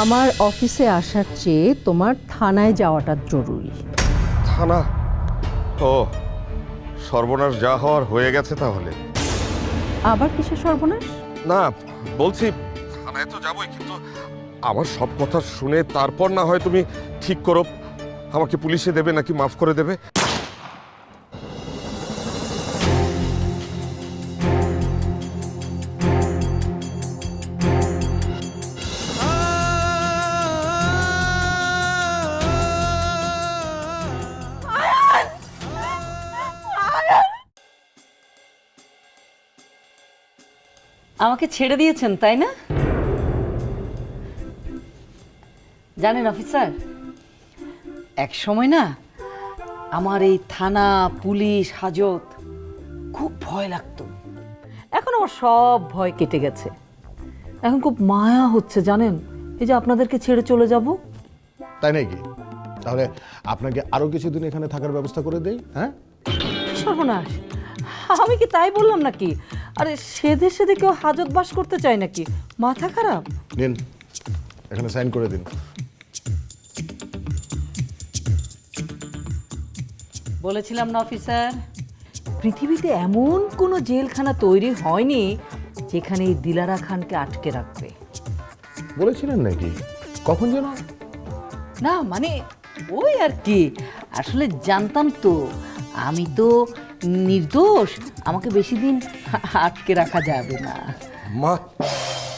আমার অফিসে আসার চেয়ে তোমার থানায় যাওয়াটা জরুরি। থানা? ও, সর্বনাশ যা হওয়ার হয়ে গেছে তাহলে। আবার কিসের সর্বনাশ? না, বলছি থানায় তো যাবোই, কিন্তু আমার সব কথা শুনে তারপর না হয় তুমি ঠিক করো আমাকে পুলিশে দেবে নাকি মাফ করে দেবে। আমাকে ছেড়ে দিয়েছেন তাই না? জানেন অফিসার, এক সময় না আমার এই থানা, পুলিশ, হাজত খুব ভয় লাগতো। এখন আমার সব ভয় কেটে গেছে। এখন খুব মায়া হচ্ছে জানেন, এই যে আপনাদেরকে ছেড়ে চলে যাব। তাই নাকি? তাহলে আপনাকে আরো কিছুদিন এখানে থাকার ব্যবস্থা করে দেই। হ্যাঁ, সর্বনাশ, আমি কি তাই বললাম নাকি? আরে সেধে সেধে কেউ হাজত বাস করতে চায় নাকি? মাথা খারাপ। নিন, এখানে সাইন করে দিন। বলেছিলাম না অফিসার, পৃথিবীতে এমন কোনো জেলখানা তৈরি হয়নি যেখানে এই দিলারা খানকে আটকে রাখবে। বলেছিলেন নাকি? কখন যেন? না মানে ওই আর কি, আসলে জানতাম তো আমি তো নির্দোষ, আমাকে বেশি দিন আটকে রাখা যাবে না। মা,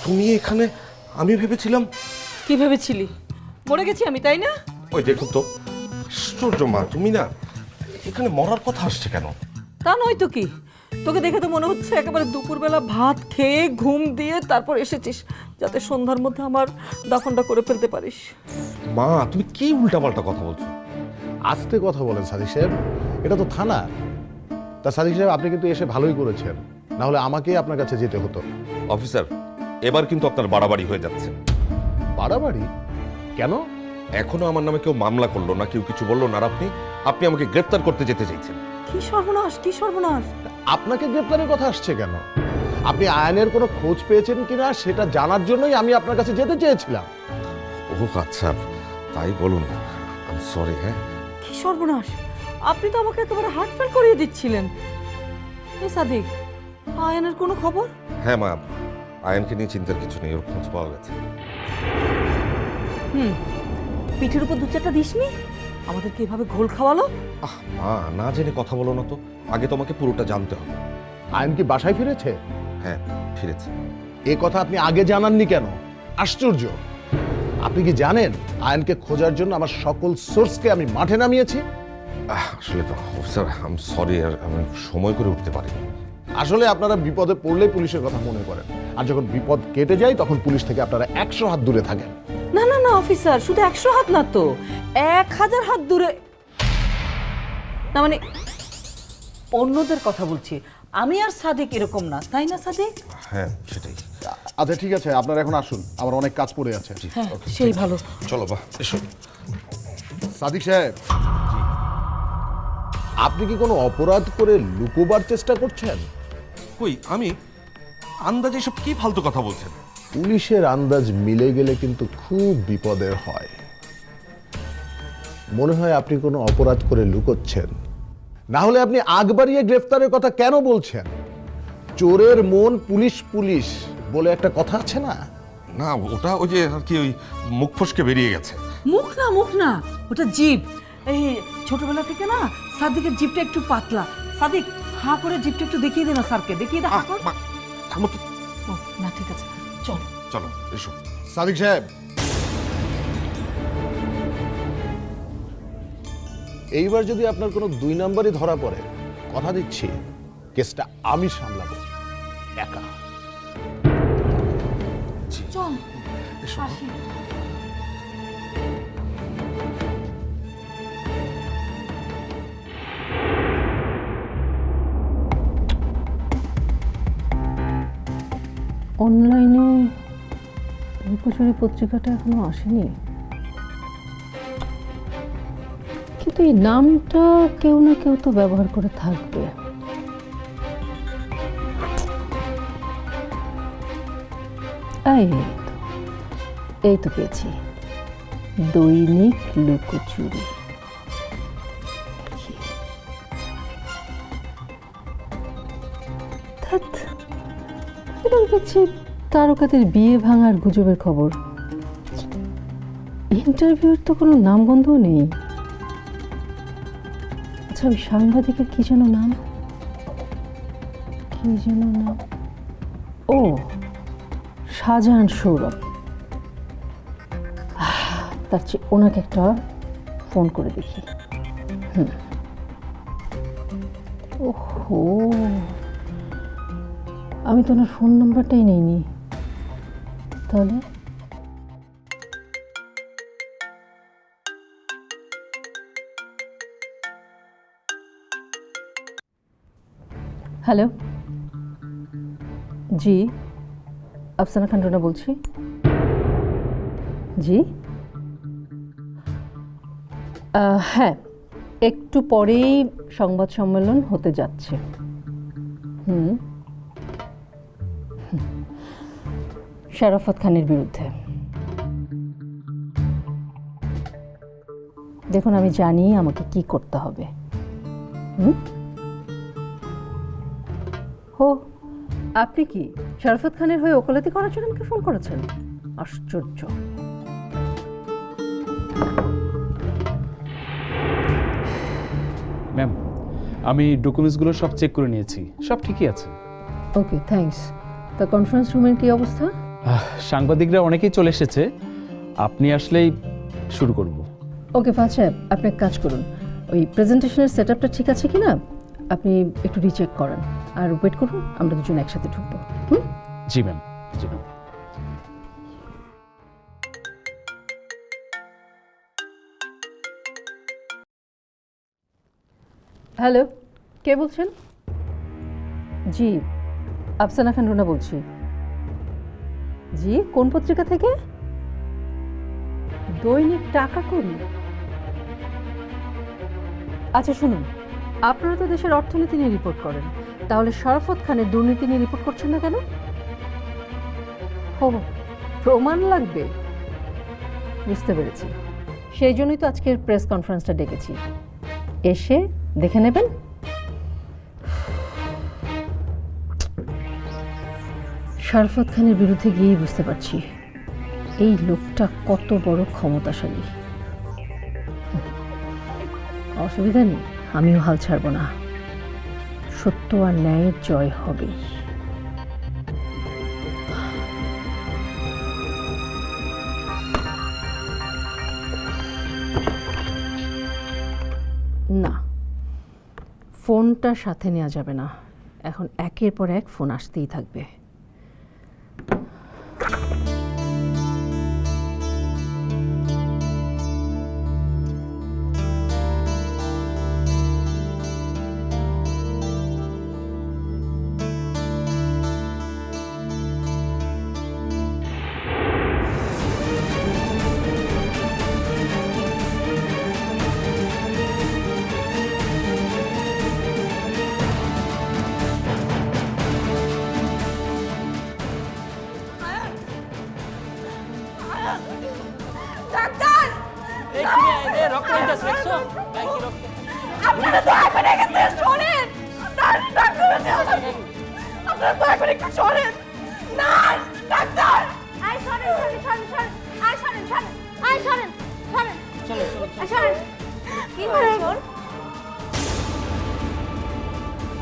তুমি এখানে? আমি ভেবেছিলাম। কি ভেবেছিলি? মরে গেছি আমি তাই না? ওই দেখুন তো, আশ্চর্য মা, তুমি না এখানে মরার কথা আসছে কেন? তা নয় তো কি, তোকে দেখে তো মনে হচ্ছে একেবারে দুপুরবেলা ভাত খেয়ে ঘুম দিয়ে তারপর এসেছিস, যাতে সন্ধ্যার মধ্যে আমার দাফনটা করে ফেলতে পারিস। মা, তুমি কি উল্টাপাল্টা কথা বলছো? আস্তে কথা বলেন সাদিক সাহেব, এটা তো থানা। তা সাদিক সাহেব, আপনি কিন্তু এসে ভালোই করেছেন, না হলে আমাকেই আপনার কাছে যেতে হতো। অফিসার, এবার কিন্তু আপনার বাড়াবাড়ি হয়ে যাচ্ছে। বাড়াবাড়ি? কেন? এখনো আমার নামে কেউ মামলা করলো না, কেউ কিছু বললো না, আর আপনি আমাকে গ্রেফতার করতে যেতে চাইছেন। কি সর্বনাশ, কি সর্বনাশ! আপনাকে গ্রেপ্তারের কথা আসছে কেন? আপনি আয়নের কোনো খোঁজ পেয়েছেন কিনা সেটা জানার জন্যই আমি আপনার কাছে যেতে চেয়েছিলাম। ও আচ্ছা, তাই বলুন। I am sorry. হ্যাঁ, কি সর্বনাশ! আপনি তো আমাকে একেবারে হার্ট ফেল করিয়ে দিচ্ছিলেন। এই সাদিক, আয়নের কোনো খবর? হ্যাঁ মা, আয়নকে নিয়ে চিন্তার কিছু নেই, ওর খোঁজ পাওয়া গেছে। পিঠের উপর দু চারটা দিসনি? আমাদেরকে এভাবে ঘোল খাওয়ালো। মা, না জেনে কথা বলো না তো, আগে তোমাকে পুরোটা জানতে হবে। আয়ন কি বাসায় ফিরেছে? হ্যাঁ, ফিরেছে। এ কথা আপনি আগে জানাননি কেন? আশ্চর্য! আপনি কি জানেন আয়নকে খোঁজার জন্য আমার সকল সোর্সকে আমি মাঠে নামিয়েছি? আসলে অফিসার, আই এম সরি, আর আমি সময় করে উঠতে পারিনি। আসলে আপনারা বিপদে পড়লে পুলিশের কথা মনে করেন, আর যখন বিপদ কেটে যায় তখন পুলিশ থেকে আপনারা 100 হাত দূরে থাকেন। না না না অফিসার, শুধু 100 হাত না তো, 1000 হাত দূরে। না মানে অন্যদের কথা বলছি, আমি আর সাদিক এরকম না, তাই না সাদিক? হ্যাঁ, সেটাই। আচ্ছা ঠিক আছে, আপনারা এখন আসুন, আমার অনেক কাজ পড়ে আছে। হ্যাঁ, সেই ভালো। চলো বা, এসো। সাদিক সাহেব, আপনি কি কোনো অপরাধ করে লুকোবার চেষ্টা করছেন? কই, আমি আন্দাজে সব কি ফালতু কথা বলছেন? পুলিশের আন্দাজ মিলে গেলে কিন্তু খুব বিপদের হয়। মনে হয় আপনি কোনো অপরাধ করে লুকোচ্ছেন, না হলে আপনি আগ বাড়িয়ে গ্রেফতারের কথা কেন বলছেন? চোরের মন পুলিশ পুলিশ বলে একটা কথা আছে না? না, ওটা ওই যে আর কি, ওই মুখ ফসকে বেরিয়ে গেছে। মুখ না, ওটা জিভ। এই ছোটবেলা থেকে না সাদিকের জিভটা একটু পাতলা। সাদিক, হা করে জিভটা একটু দেখিয়ে দে না স্যারকে, দেখিয়ে দে। হা কর। থামো তো। ও না, ঠিক আছে, চল। চলো, এসো। সাদিক সাহেব, এইবার যদি আপনার কোনো 2 নাম্বারই ধরা পড়ে, কথা দিচ্ছি কেসটা আমি সামলাবো একা। চল, এসো। আসি। অনলাইনে রূপচুরি পত্রিকাটা এখনো আসেনি, কিন্তু এই নামটা কেউ না কেউ তো ব্যবহার করে থাকবে। এই তো এই তো পেয়েছি, দৈনিক লুকোচুরি। ধ্যাৎ, এটাও দেখছি তারকাদের বিয়ে ভাঙার গুজবের খবর। ইন্টারভিউর তো কোনো নামগন্ধও নেই। আচ্ছা, ওই সাংবাদিকের কি যেন নাম, কি যেন নাম? ও, শাহজাহান সৌরভ। তার চেয়ে ওনাকে একটা ফোন করে দেখি। ওহো, আমি তো ওনার ফোন নাম্বারটাই নেইনি। তাহলে হ্যালো, জি, আফসানা খান রুনা বলছি। জি, হ্যাঁ, একটু পরেই সংবাদ সম্মেলন হতে যাচ্ছে। শরাফত খানের বিরুদ্ধে। দেখুন, আমি জানি আমাকে কি করতে হবে। হো, আপনি কি শরাফত খানের হয়ে ওকালতি করার জন্য আমাকে ফোন করেছেন? আশ্চর্য। ম্যাম, আমি ডকুমেন্টসগুলো সব চেক করে নিয়েছি, সব ঠিকই আছে। ওকে, থ্যাঙ্কস। তা কনফারেন্স রুমের কি অবস্থা? সাংবাদিকরা অনেকেই চলে এসেছে, আপনি আসলেই শুরু করব। ওকে ফাজ সাহেব, আপনি এক কাজ করুন, ওই প্রেজেন্টেশনের সেট আপটা ঠিক আছে কি না আপনি একটু রিচেক করেন, আর ওয়েট করুন, আমরা দুজন একসাথে ঢুকবো। জি ম্যাম, জি ম্যাম। হ্যালো, কে বলছেন? জি, আফসানা খান রুনা বলছি। জি, কোন পত্রিকা থেকে? দৈনিক টাকা করি। আচ্ছা শুনুন, আপনারা তো দেশের অর্থনীতি নিয়ে রিপোর্ট করেন, তাহলে শরাফত খানের দুর্নীতি নিয়ে রিপোর্ট করছেন না কেন? ও, প্রমাণ লাগবে, বুঝতে পেরেছি। সেই জন্যই তো আজকের প্রেস কনফারেন্সটা ডেকেছি, এসে দেখে নেবেন। শরাফত খানের বিরুদ্ধে গিয়েই বুঝতে পারছি এই লোকটা কত বড় ক্ষমতাশালী। অসুবিধা নেই, আমিও হাল ছাড়ব না, সত্য আর ন্যায়ের জয় হবেই। না, ফোনটা সাথে নেওয়া যাবে না, এখন একের পর এক ফোন আসতেই থাকবে।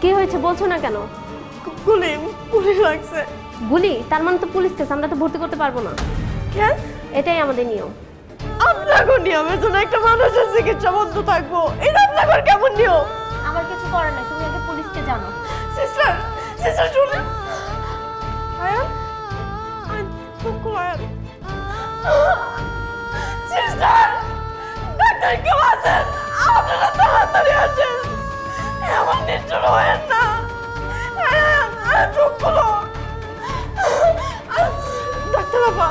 কি হয়েছে বলছো না কেন? গুলি লাগছে। গুলি? তার মানে তো পুলিশ কেস, আমরা তো ভর্তি করতে পারবো না। কেন? এটাই আমাদের নিয়ম। আপনাকে নিয়মের জন্য একটা মানুষের চিকিৎসা বন্ধ থাকবো, এটা আপনাকে কেমন নিয়ম? আমার কিছু করার নাই, তুমি আগে পুলিশকে জানো। সিস্টার, সিস্টার শুনুন। আয়ান, আয়ান, সিস্টার, ডাক্তার কেউ আছেন? আপনারা তাড়াতাড়ি আসেন, এমন নিষ্ঠুর হয়েন না। আয়ান, চোখ খুলো। ডাক্তার আপা,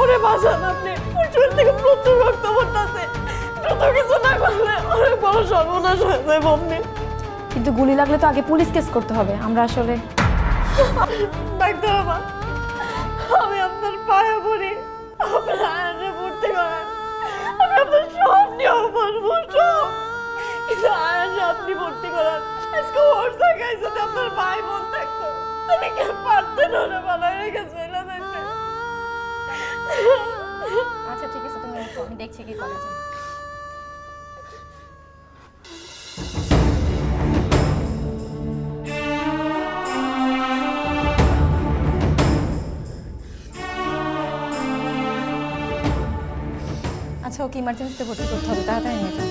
ওরে বাঁচান আপনি, ওর শরীর থেকে প্রচুর রক্ত পড়তেছে, দ্রুত কিছু না করলে অনেক বড় সর্বনাশ হয়ে যাবে আপনি। কিন্তু গুলি লাগলে তো আগে পুলিশ কেস করতে হবে, আমরা আসলে। ডাক্তার আপা, আমি আপনার পায়ে পড়ি, আপনার আয়নে ভর্তি করেন, আমি আপনার সব নিয়ম মানবো, সব। কিন্তু আয়নে আপনি ভর্তি করান, আজকে ওর জায়গায় যদি আপনার ভাই বোন থাকতো, তুমি কে পারতেন ওরা বানায় রেখে চলে যেতে? আচ্ছা ঠিক আছে, তুমি উঠো, আমি দেখছি কি করা যায়। আচ্ছা, ওকে ইমার্জেন্সিতে ভর্তি করতে হবে, তাড়াতাড়ি নিয়ে যাও।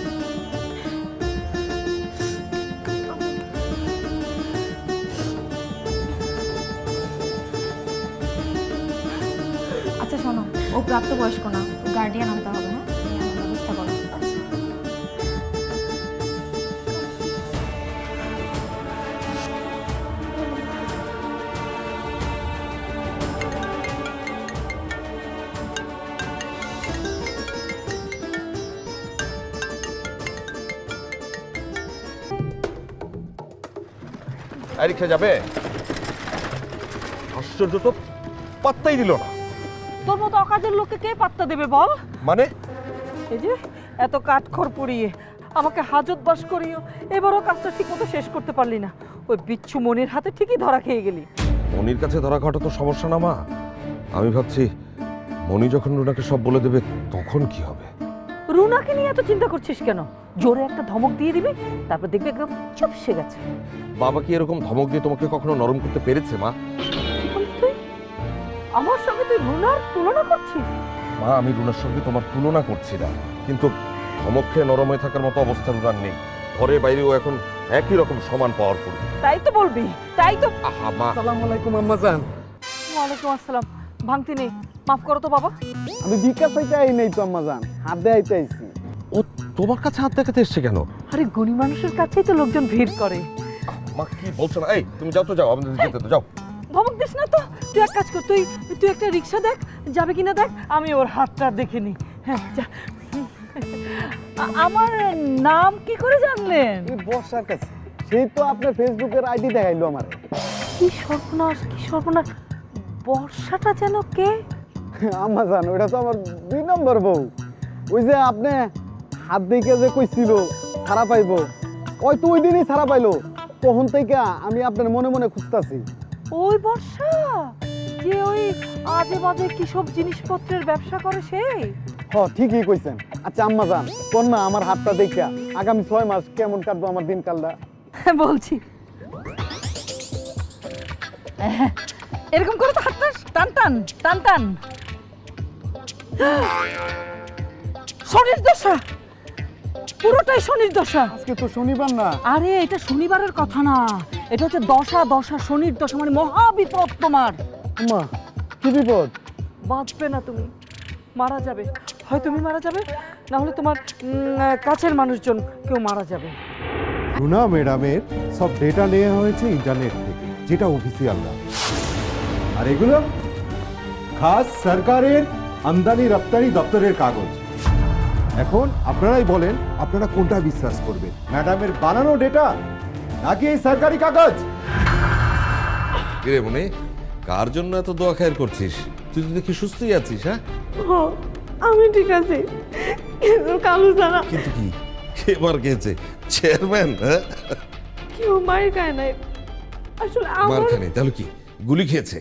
আচ্ছা শোনো, ও প্রাপ্তবয়স্ক না, গার্ডিয়ান আনতে হবে। হ্যাঁ, তুমি আমার ব্যবস্থা করো। এই রিক্সা যাবে? আশ্চর্য তো, পাত্তাই দিল না। তোর মতো অকাজের লোককে কে পাত্তা দেবে বল? মানে এই যে এত কাঠখড় পুড়িয়ে আমাকে হাজত বাস করিও, এবারও কাজটা ঠিক মতো শেষ করতে পারলি না। ওই বিচ্ছু মনির হাতে ঠিকই ধরা খেয়ে গেলি। মনির কাছে ধরা খাওয়াটা তো সমস্যা না মা। আমি ভাবছি মনি যখন রুনাকে সব বলে দেবে তখন কি হবে। রুনাকে নিয়ে এত চিন্তা করছিস কেন? জোরে একটা ধমক দিয়ে দিবি, তারপর দেখবি একদম চুপসে গেছে। বাবা কি এরকম ধমক দিয়ে তোমাকে কখনো নরম করতে পেরেছে মা? কি বললি তুই? আমার সঙ্গে তুই রুনার তুলনা করছিস? মা, আমি রুনার সঙ্গে তোমার তুলনা করছি না, কিন্তু ধমক খেয়ে নরম হয়ে থাকার মতো অবস্থা রুনার নেই। ঘরে বাইরেও এখন একই রকম সমান পাওয়ারফুল। তাই তো বলবি, তাই তো। আহা মা। আসসালামু আলাইকুম আম্মাজান। ওয়ালাইকুম আসসালাম। ভাঙতি নেই, মাফ করো তো বাবা। আমি বিকাশ হইতে আই নাই তো আম্মাজান, হাত দেয়াইতে আইছি। ও তোমার কাছে হাত দেখাতে এসছে কেন? আরে গণি মানুষের কাছেই তো লোকজন ভিড় করে। মা কি বলছো না? এই তুমি যাও তো, যাও, আমাদের যেতে দাও, যাও। ধমক দিস না তো। তুই এক কাজ কর, তুই একটা রিক্সা দেখ, যাবে কিনা দেখ, আমি ওর হাতটা দেখে নি। হ্যাঁ যা। আমার নাম কি করে জানলেন? এই বর্ষার কাছে সেই তো আপনার ফেসবুকের আইডি দেখাইলো আমারে। কি সর্বনাশ, কি সর্বনাশ! বর্ষাটা যেন কে? আম্মাজান, ওটা তো আমার 2 নম্বর বউ। ওই যে আপনি হাত দেখে যে কইছিল ছাড়া পাইবো, ওই তো ওই দিনই ছাড়া পাইলো। তখন থেকে আমি আপনার মনে মনে খুঁজতাছি। ওই বর্ষা যে ওই আজে বাজে কি সব জিনিসপত্রের ব্যবসা করে সেই? ঠিকই কইছেন। আচ্ছা আম্মাজান, কোন না আমার হাতটা দেখা আগামী 6 মাস কেমন কাটবো আমার দিনকালটা? বলছি, এরকম করে তো হাতটা টান টান টান টান। শনির দশা, পুরোটাই শনির দশা। আজকে তো শনিবার না। আরে এটা শনিবারের কথা না, এটা হচ্ছে দশা দশা, শনির দশা, মানে মহাবিপদ তোমার। আম্মা, কি বিপদ? বাঁচবে না তুমি, মারা যাবে। হয় তুমি মারা যাবে, না হলে তোমার কাছের মানুষজন কেউ মারা যাবে। রুনা ম্যাডামের সব ডেটা নেওয়া হয়েছে ইন্টারনেট থেকে, যেটা অফিসিয়াল না। আর এগুলো খাস সরকারের আমদানি রপ্তানি দপ্তরের কাগজ। এখন আপনারাই বলেন, আপনারা কোনটা বিশ্বাস করবেন, ম্যাডামের বানানো ডেটা নাকি এই সরকারি কাগজ? কিরে মনি, কার জন্য এত দোয়া খায়ের করছিস? তুই তো দেখি সুস্থই আছিস। হ্যাঁ, আমি ঠিক আছি, কিন্তু কালু জানা কিন্তু কি, কে মার খেয়েছে? চেয়ারম্যান? হ্যাঁ, কেউ মার খায় নাই আসলে মার আমার খায়নি, তাহলে কি গুলি খেয়েছে?